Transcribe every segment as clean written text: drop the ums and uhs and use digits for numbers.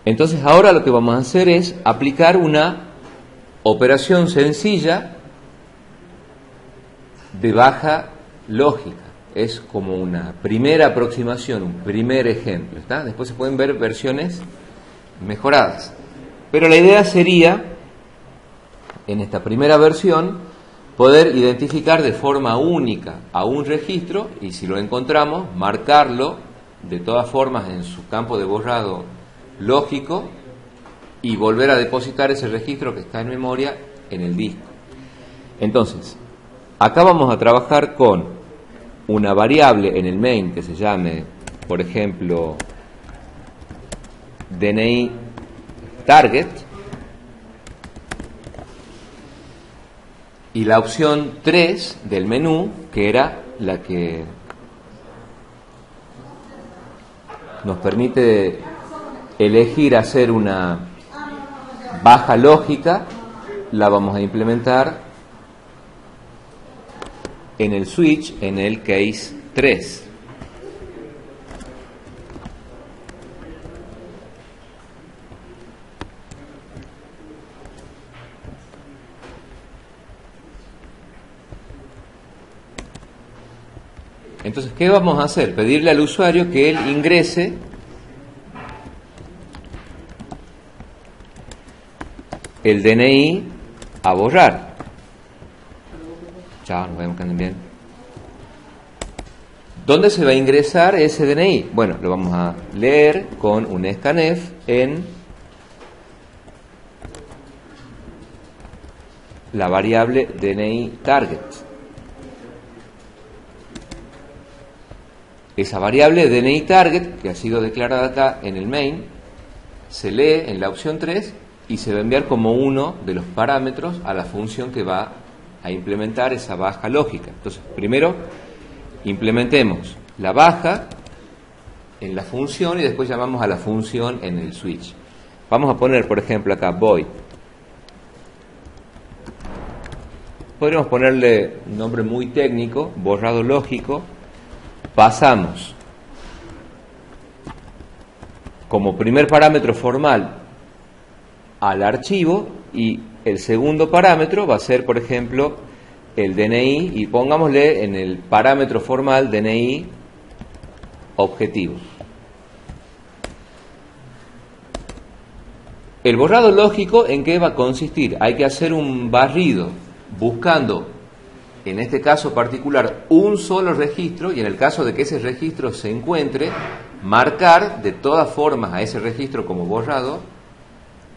Entonces ahora lo que vamos a hacer es aplicar una operación sencilla de baja lógica. Es como una primera aproximación, un primer ejemplo, ¿está? Después se pueden ver versiones mejoradas. Pero la idea sería, en esta primera versión, poder identificar de forma única a un registro y, si lo encontramos, marcarlo de todas formas en su campo de borrado lógico y volver a depositar ese registro que está en memoria en el disco. Entonces, acá vamos a trabajar con una variable en el main que se llame, por ejemplo, DNI target, y la opción 3 del menú, que era la que nos permite elegir hacer una baja lógica, la vamos a implementar en el switch, en el case 3. Entonces, ¿qué vamos a hacer? Pedirle al usuario que él ingrese el DNI a borrar. Chao, nos vemos, que anden bien. ¿Dónde se va a ingresar ese DNI? Bueno, lo vamos a leer con un scanf en la variable DNI target. Esa variable DNI target, que ha sido declarada acá en el main, se lee en la opción 3 y se va a enviar como uno de los parámetros a la función que va a implementar esa baja lógica. Entonces, primero implementemos la baja en la función y después llamamos a la función en el switch. Vamos a poner, por ejemplo, acá void. Podríamos ponerle un nombre muy técnico, borrado lógico. Pasamos como primer parámetro formal al archivo y el segundo parámetro va a ser, por ejemplo, el DNI, y pongámosle en el parámetro formal DNI objetivo. El borrado lógico, ¿en qué va a consistir? Hay que hacer un barrido buscando, en este caso particular, un solo registro, y en el caso de que ese registro se encuentre, marcar de todas formas a ese registro como borrado,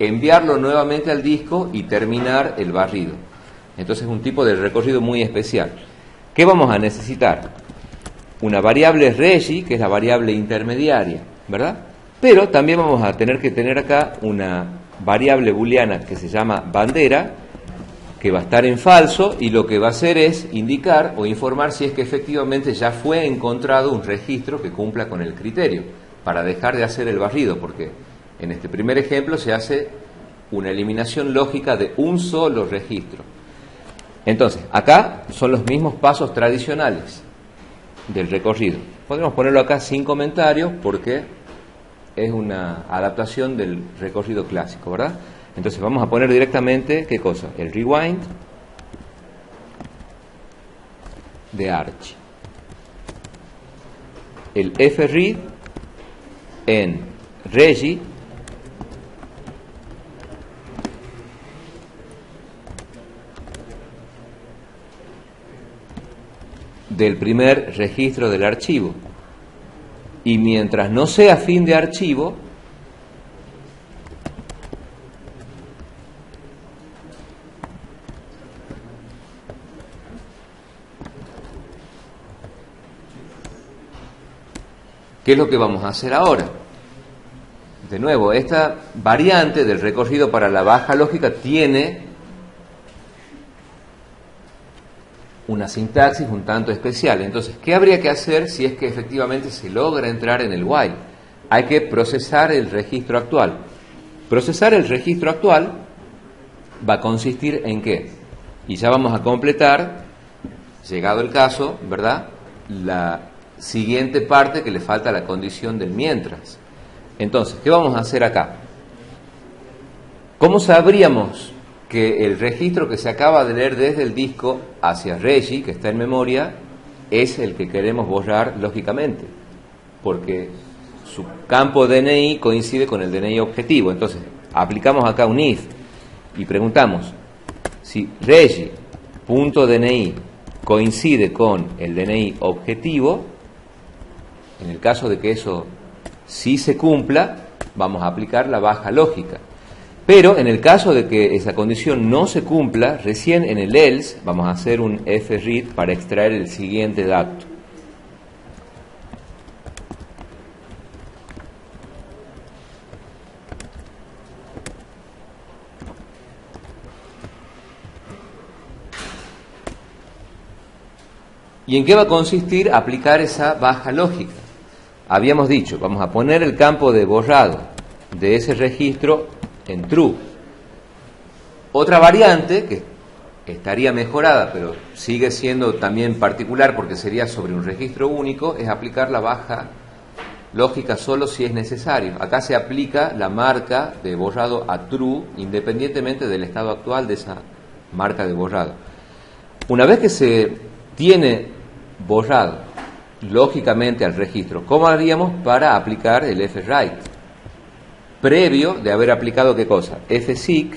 enviarlo nuevamente al disco y terminar el barrido. Entonces es un tipo de recorrido muy especial. ¿Qué vamos a necesitar? Una variable regi, que es la variable intermediaria, ¿verdad? Pero también vamos a tener que tener acá una variable booleana que se llama bandera, que va a estar en falso, y lo que va a hacer es indicar o informar si es que efectivamente ya fue encontrado un registro que cumpla con el criterio, para dejar de hacer el barrido, porque en este primer ejemplo se hace una eliminación lógica de un solo registro. Entonces, acá son los mismos pasos tradicionales del recorrido. Podemos ponerlo acá sin comentarios porque es una adaptación del recorrido clásico, ¿verdad? Entonces vamos a poner directamente, ¿qué cosa? El rewind de Arch. El fread en regi del primer registro del archivo. Y mientras no sea fin de archivo, ¿qué es lo que vamos a hacer ahora? De nuevo, esta variante del recorrido para la baja lógica tiene una sintaxis un tanto especial. Entonces, ¿qué habría que hacer si es que efectivamente se logra entrar en el while? Hay que procesar el registro actual. Procesar el registro actual va a consistir en qué? Y ya vamos a completar, llegado el caso, ¿verdad?, la siguiente parte que le falta a la condición del mientras. Entonces, ¿qué vamos a hacer acá? ¿Cómo sabríamos que el registro que se acaba de leer desde el disco hacia Reggie, que está en memoria, es el que queremos borrar lógicamente? Porque su campo DNI coincide con el DNI objetivo. Entonces, aplicamos acá un if y preguntamos si Reggie.dni coincide con el DNI objetivo. En el caso de que eso sí se cumpla, vamos a aplicar la baja lógica. Pero en el caso de que esa condición no se cumpla, recién en el else vamos a hacer un fread para extraer el siguiente dato. ¿Y en qué va a consistir aplicar esa baja lógica? Habíamos dicho, vamos a poner el campo de borrado de ese registro en true. Otra variante, que estaría mejorada, pero sigue siendo también particular porque sería sobre un registro único, es aplicar la baja lógica solo si es necesario. Acá se aplica la marca de borrado a true, independientemente del estado actual de esa marca de borrado. Una vez que se tiene borrado lógicamente al registro, ¿cómo haríamos para aplicar el fwrite? Previo de haber aplicado ¿qué cosa? fseek.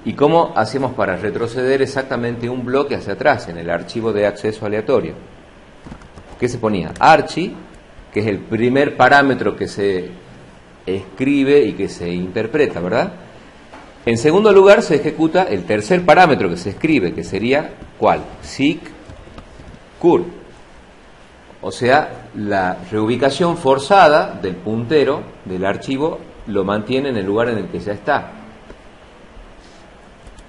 ¿Y cómo hacemos para retroceder exactamente un bloque hacia atrás en el archivo de acceso aleatorio? ¿Qué se ponía? Archi, que es el primer parámetro que se escribe y que se interpreta, ¿verdad? En segundo lugar se ejecuta el tercer parámetro que se escribe, que sería ¿cuál? Seek cur. O sea, la reubicación forzada del puntero del archivo lo mantiene en el lugar en el que ya está.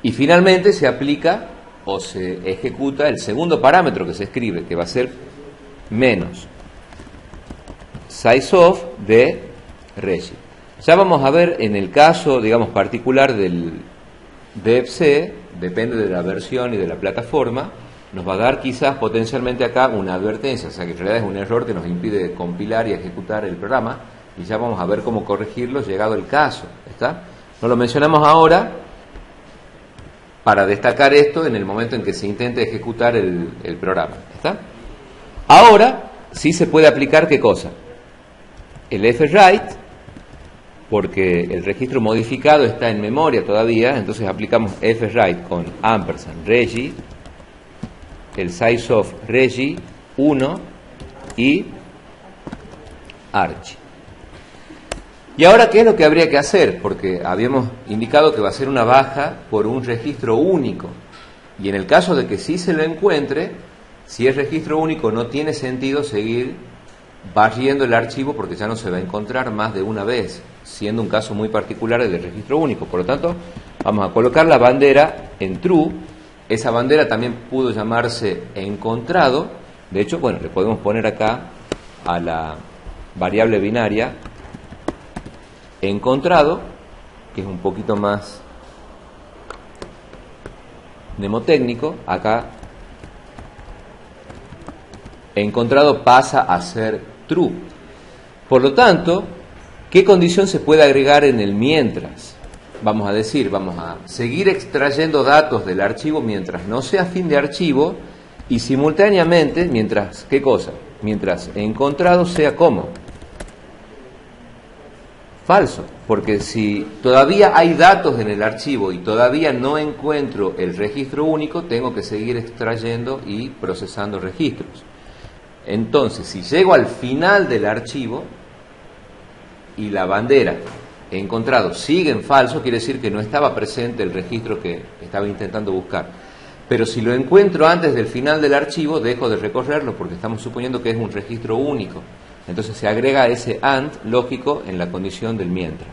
Y finalmente se aplica o se ejecuta el segundo parámetro que se escribe, que va a ser menos sizeof de Reggie. Ya vamos a ver en el caso, digamos, particular del DFC, depende de la versión y de la plataforma, nos va a dar quizás potencialmente acá una advertencia, o sea que en realidad es un error que nos impide compilar y ejecutar el programa, y ya vamos a ver cómo corregirlo llegado el caso, ¿está? No lo mencionamos ahora para destacar esto en el momento en que se intente ejecutar el programa, ¿está? Ahora sí se puede aplicar ¿qué cosa? El fwrite, porque el registro modificado está en memoria todavía, entonces aplicamos fwrite con ampersand Reggie, el sizeof Reggie 1 y Archie. Y ahora, ¿qué es lo que habría que hacer? Porque habíamos indicado que va a ser una baja por un registro único. Y en el caso de que sí se lo encuentre, si es registro único, no tiene sentido seguir barriendo el archivo porque ya no se va a encontrar más de una vez, siendo un caso muy particular el de registro único. Por lo tanto, vamos a colocar la bandera en true. Esa bandera también pudo llamarse encontrado. De hecho, bueno, le podemos poner acá a la variable binaria encontrado, que es un poquito más mnemotécnico. Acá encontrado pasa a ser true. Por lo tanto, ¿qué condición se puede agregar en el mientras? Vamos a decir, vamos a seguir extrayendo datos del archivo mientras no sea fin de archivo y simultáneamente, mientras, ¿qué cosa? Mientras encontrado sea ¿cómo? Falso, porque si todavía hay datos en el archivo y todavía no encuentro el registro único, tengo que seguir extrayendo y procesando registros. Entonces, si llego al final del archivo y la bandera encontrado sigue en falso, quiere decir que no estaba presente el registro que estaba intentando buscar. Pero si lo encuentro antes del final del archivo, dejo de recorrerlo porque estamos suponiendo que es un registro único. Entonces se agrega ese AND lógico en la condición del mientras.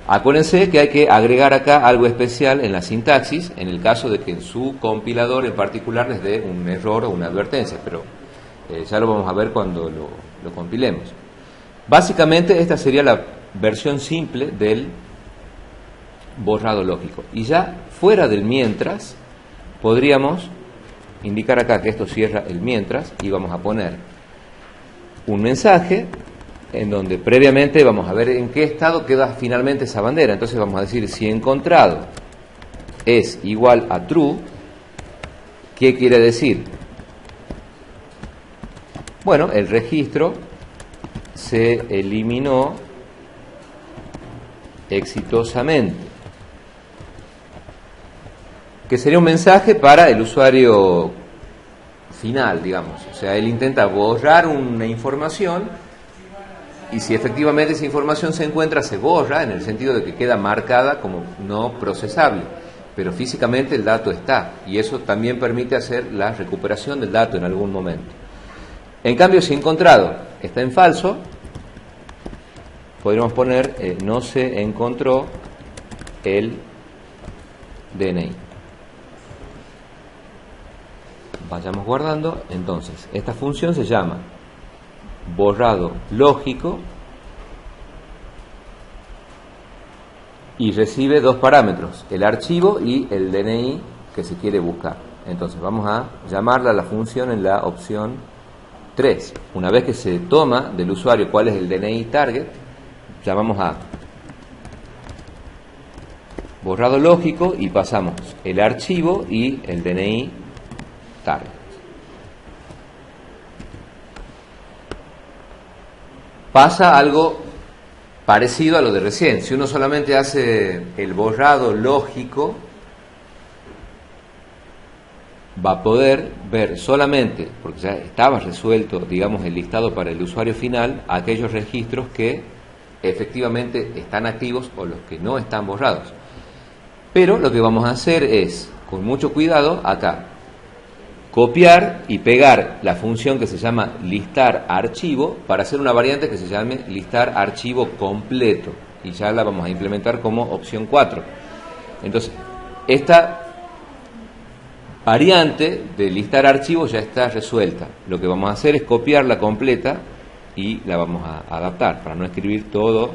Acuérdense que hay que agregar acá algo especial en la sintaxis, en el caso de que en su compilador en particular les dé un error o una advertencia, pero ya lo vamos a ver cuando lo compilemos. Básicamente esta sería la versión simple del borrado lógico. Y ya fuera del mientras, podríamos indicar acá que esto cierra el mientras y vamos a poner un mensaje en donde previamente vamos a ver en qué estado queda finalmente esa bandera. Entonces vamos a decir, si encontrado es igual a true, ¿qué quiere decir? Bueno, el registro se eliminó exitosamente, que sería un mensaje para el usuario final, digamos. O sea, él intenta borrar una información y si efectivamente esa información se encuentra, se borra en el sentido de que queda marcada como no procesable, pero físicamente el dato está, y eso también permite hacer la recuperación del dato en algún momento. En cambio, si encontrado está en falso, podríamos poner no se encontró el DNI. Vayamos guardando. Entonces, esta función se llama borrado lógico y recibe dos parámetros, el archivo y el DNI que se quiere buscar. Entonces vamos a llamarla a la función en la opción 3. Una vez que se toma del usuario cuál es el DNI target, llamamos a borrado lógico y pasamos el archivo y el DNI target. Pasa algo parecido a lo de recién. Si uno solamente hace el borrado lógico, va a poder ver solamente, porque ya estaba resuelto, digamos, el listado para el usuario final, aquellos registros que efectivamente están activos o los que no están borrados. Pero lo que vamos a hacer es, con mucho cuidado, acá, copiar y pegar la función que se llama listar archivo para hacer una variante que se llame listar archivo completo, y ya la vamos a implementar como opción 4. Entonces, esta variante de listar archivo ya está resuelta. Lo que vamos a hacer es copiarla completa y la vamos a adaptar para no escribir todo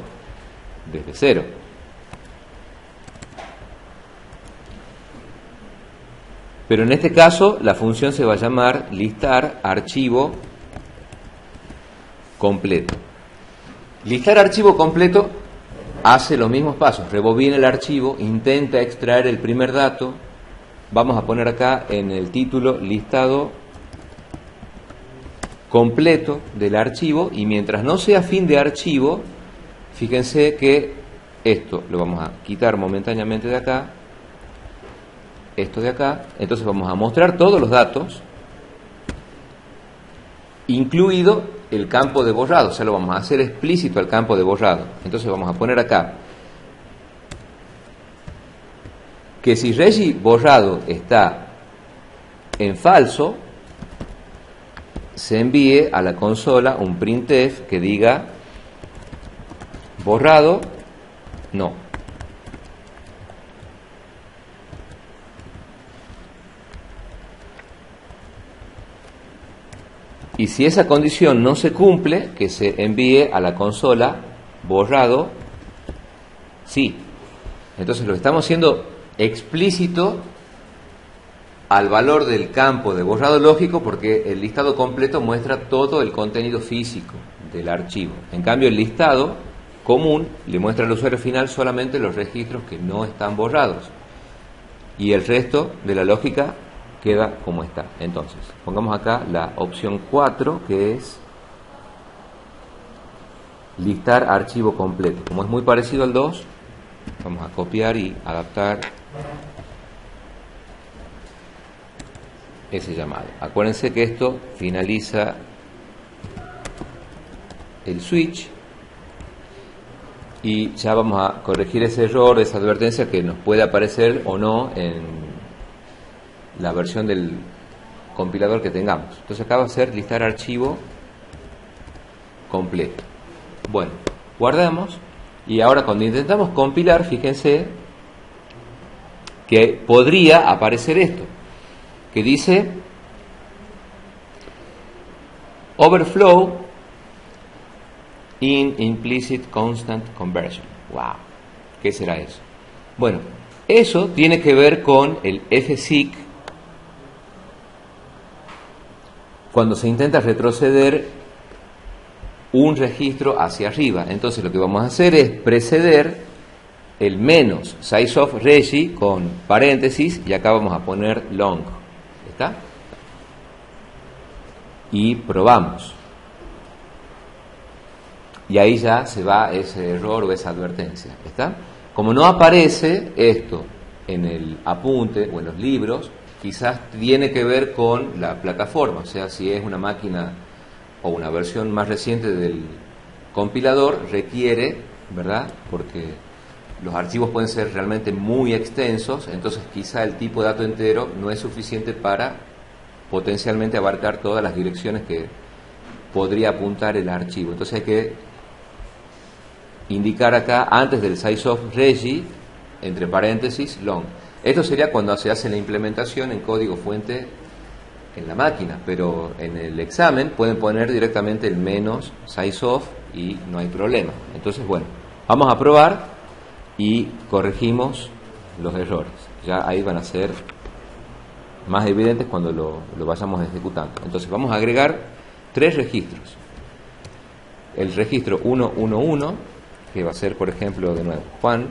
desde cero. Pero en este caso la función se va a llamar listar archivo completo. Listar archivo completo hace los mismos pasos. Rebobina el archivo, intenta extraer el primer dato. Vamos a poner acá en el título listado completo del archivo, y mientras no sea fin de archivo, fíjense que esto lo vamos a quitar momentáneamente de acá, esto de acá. Entonces vamos a mostrar todos los datos, incluido el campo de borrado. O sea, lo vamos a hacer explícito al campo de borrado. Entonces vamos a poner acá que si Reggie borrado está en falso, se envíe a la consola un printf que diga borrado no. Y si esa condición no se cumple, que se envíe a la consola borrado sí. Entonces lo estamos haciendo explícito al valor del campo de borrado lógico, porque el listado completo muestra todo el contenido físico del archivo. En cambio, el listado común le muestra al usuario final solamente los registros que no están borrados, y el resto de la lógica queda como está. Entonces, pongamos acá la opción 4, que es listar archivo completo. Como es muy parecido al 2, vamos a copiar y adaptar ese llamado. Acuérdense que esto finaliza el switch, y ya vamos a corregir ese error, esa advertencia que nos puede aparecer o no en la versión del compilador que tengamos. Entonces acá va a ser listar archivo completo. Bueno, guardamos, y ahora cuando intentamos compilar, fíjense que podría aparecer esto, que dice overflow in implicit constant conversion. Wow, ¿qué será eso? Bueno, eso tiene que ver con el fseek, cuando se intenta retroceder un registro hacia arriba. Entonces lo que vamos a hacer es preceder el menos sizeOf_regi con paréntesis y acá vamos a poner long. ¿Está? Y probamos. Y ahí ya se va ese error o esa advertencia. ¿Está? Como no aparece esto en el apunte o en los libros, quizás tiene que ver con la plataforma. O sea, si es una máquina o una versión más reciente del compilador, requiere, ¿verdad? Porque los archivos pueden ser realmente muy extensos, entonces quizá el tipo de dato entero no es suficiente para potencialmente abarcar todas las direcciones que podría apuntar el archivo. Entonces hay que indicar acá, antes del sizeOf_regi, entre paréntesis, long. Esto sería cuando se hace la implementación en código fuente en la máquina, pero en el examen pueden poner directamente el menos sizeOf y no hay problema. Entonces, bueno, vamos a probar y corregimos los errores. Ya ahí van a ser más evidentes cuando lo vayamos ejecutando. Entonces vamos a agregar 3 registros. El registro 111, que va a ser, por ejemplo, de nuevo, Juan.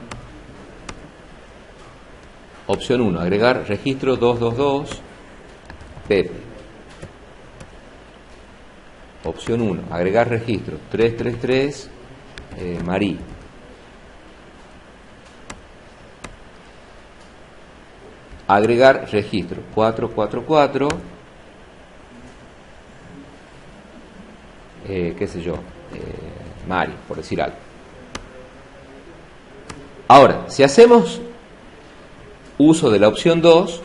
Opción 1, agregar registro 222, Pepe. Opción 1, agregar registro 333, Marí. Agregar registro 444, qué sé yo, Mari, por decir algo. Ahora, si hacemos uso de la opción 2,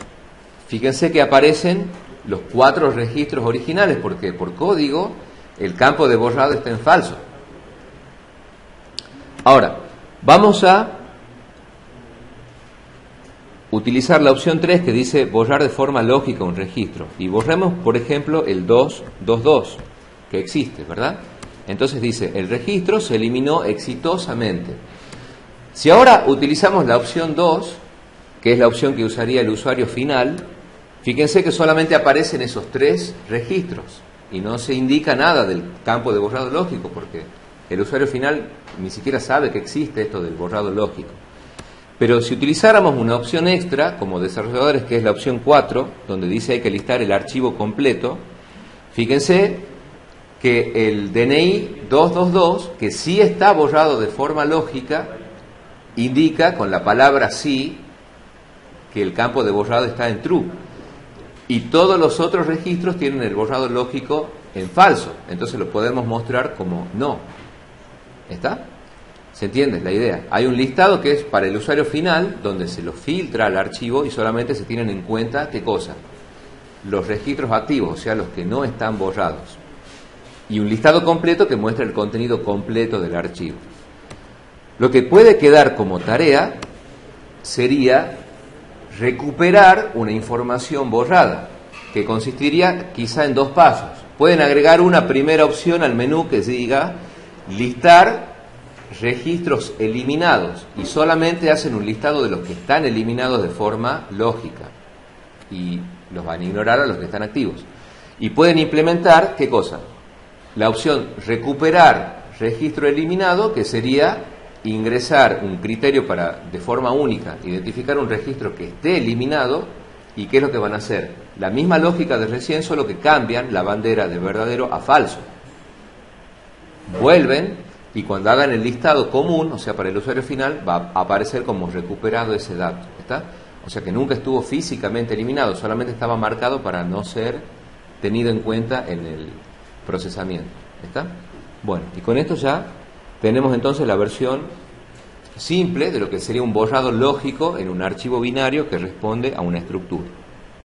fíjense que aparecen los 4 registros originales, porque por código el campo de borrado está en falso. Ahora, vamos a utilizar la opción 3 que dice borrar de forma lógica un registro. Y borremos, por ejemplo, el 222, que existe, ¿verdad? Entonces dice, el registro se eliminó exitosamente. Si ahora utilizamos la opción 2, que es la opción que usaría el usuario final, fíjense que solamente aparecen esos 3 registros y no se indica nada del campo de borrado lógico, porque el usuario final ni siquiera sabe que existe esto del borrado lógico. Pero si utilizáramos una opción extra, como desarrolladores, que es la opción 4, donde dice hay que listar el archivo completo, fíjense que el DNI 222, que sí está borrado de forma lógica, indica con la palabra sí que el campo de borrado está en true. Y todos los otros registros tienen el borrado lógico en falso. Entonces lo podemos mostrar como no. ¿Está? ¿Se entiende la idea? Hay un listado que es para el usuario final, donde se lo filtra al archivo y solamente se tienen en cuenta, ¿qué cosa? Los registros activos, o sea, los que no están borrados. Y un listado completo que muestra el contenido completo del archivo. Lo que puede quedar como tarea sería recuperar una información borrada, que consistiría quizá en 2 pasos. Pueden agregar una primera opción al menú que diga listar registros eliminados y solamente hacen un listado de los que están eliminados de forma lógica y los van a ignorar a los que están activos. Y pueden implementar, ¿qué cosa? La opción recuperar registro eliminado, que sería ingresar un criterio para, de forma única, identificar un registro que esté eliminado. ¿Y qué es lo que van a hacer? La misma lógica de recién, solo que cambian la bandera de verdadero a falso. Vuelven y cuando hagan el listado común, o sea, para el usuario final, va a aparecer como recuperado ese dato. ¿Está? O sea que nunca estuvo físicamente eliminado, solamente estaba marcado para no ser tenido en cuenta en el procesamiento. ¿Está? Bueno, y con esto ya tenemos entonces la versión simple de lo que sería un borrado lógico en un archivo binario que responde a una estructura.